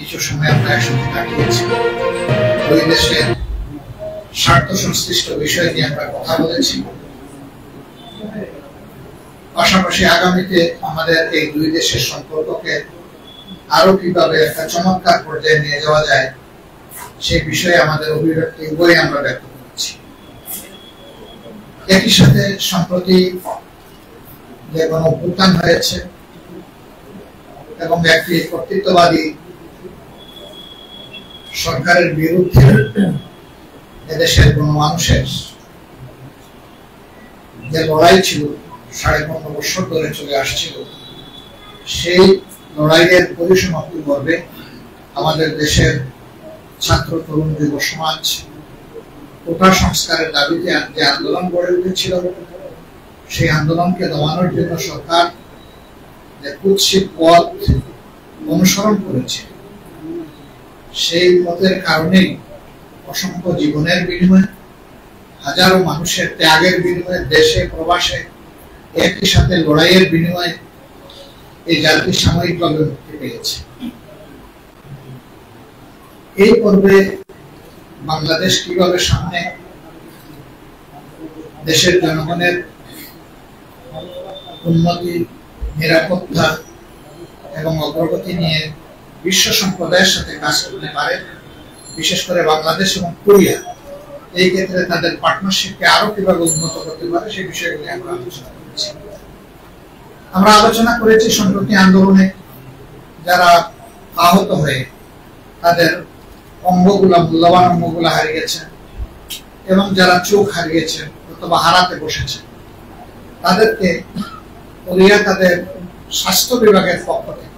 কিছু সময় আমরা একসাথে কাটিয়েছি। দুই দেশের স্বার্থ সংশ্লিষ্ট বিষয় নিয়ে আমরা কথা বলেছি। পাশাপাশি আগামীতে আমাদের এই দুই দেশের সম্পর্ককে আরো কিভাবে একটা চমৎকার পর্যায়ে নিয়ে যাওয়া যায় সেই বিষয়ে আমাদের অভিব্যক্তি উভয় আমরা ব্যক্ত করেছি। একই সাথে সম্প্রতি যে গণঅভ্যুত্থান হয়েছে এবং একটি কর্তৃত্ববাদী সরকারের বিরুদ্ধে এদেশের গণমানুষের যে লড়াই ছিল 15.5 বছর ধরে চলে আসছিল, সেই লড়াইয়ের পরিসমাপ্তি পর্বে আমাদের দেশের ছাত্র তরুণ যুব সমাজ কোটা সংস্কারের দাবিতে যে আন্দোলন গড়ে উঠেছিল, সেই আন্দোলনকে দমানোর জন্য সরকার যে কুৎসিত পথ অনুসরণ করেছে, সেই পথের কারণেই অসংখ্য জীবনের বিনিময়ে, হাজারো মানুষের ত্যাগের বিনিময়ে, দেশে প্রবাসে একই সাথে লড়াইয়ের বিনিময়ে এই জাতি সাময়িকভাবে মুক্তি পেয়েছে। এই পর্বে বাংলাদেশ কিভাবে সামনে দেশের জনগণের উন্নতি, নিরাপত্তা এবং অগ্রগতি নিয়ে বিশ্ব সম্প্রদায়ের সাথে কাজ করতে পারে, বিশেষ করে বাংলাদেশ এবং কোরিয়া এই ক্ষেত্রে তাদের পার্টনারশিপকে আরো কিভাবে উন্নত করতে পারে সেই বিষয়গুলি আমরা আলোচনা করেছি। আমরা আলোচনা করেছি সম্প্রতি আন্দোলনে যারা আহত হয়ে তাদের মূল্যবান অঙ্গগুলা হারিয়েছেন এবং যারা চোখ হারিয়েছেন অথবা হারাতে বসেছেন, তাদেরকে কোরিয়া তাদের স্বাস্থ্য বিভাগের পক্ষ থেকে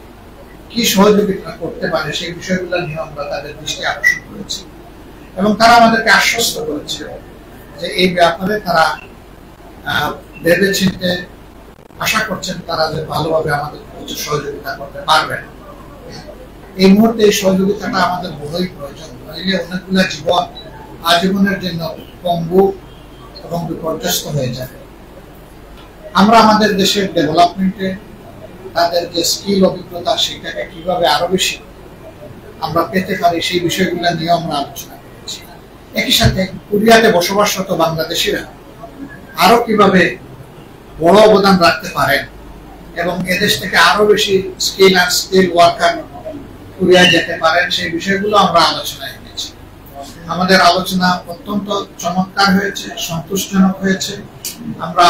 কি সহযোগিতা করতে পারে সেই বিষয়গুলো নিয়ে আমরা তাদের দৃষ্টি আকর্ষণ করেছি এবং তারা আমাদেরকে আশ্বস্ত করেছে যে এই ব্যাপারে তারা ভেবে চিন্তে আশা করছেন তারা যে ভালোভাবে আমাদের কিছু সহযোগিতা করতে পারবেন। এই মুহূর্তে এই সহযোগিতাটা আমাদের বড়ই প্রয়োজন, নইলে অনেকগুলো জীবন আজীবনের জন্য পঙ্গু এবং বিপর্যস্ত হয়ে যাবে। আমরা আমাদের দেশের ডেভেলপমেন্টে তাদের যে স্কিল অভিজ্ঞতা সেটাকে কিভাবে আরো বেশি আমরা পেতে পারি সেই বিষয়গুলো নিয়ে আমরা আলোচনা করেছি। একই সাথে কোরিয়াতে বসবাসরত বাংলাদেশিরা আরো কিভাবে বড় অবদান রাখতে পারেন এবং এদেশ থেকে আরো বেশি স্কিল ওয়ার্কার কোরিয়া যেতে পারেন সেই বিষয়গুলো আমরা আলোচনায় এনেছি। আমাদের আলোচনা অত্যন্ত চমৎকার হয়েছে, সন্তোষজনক হয়েছে। আমরা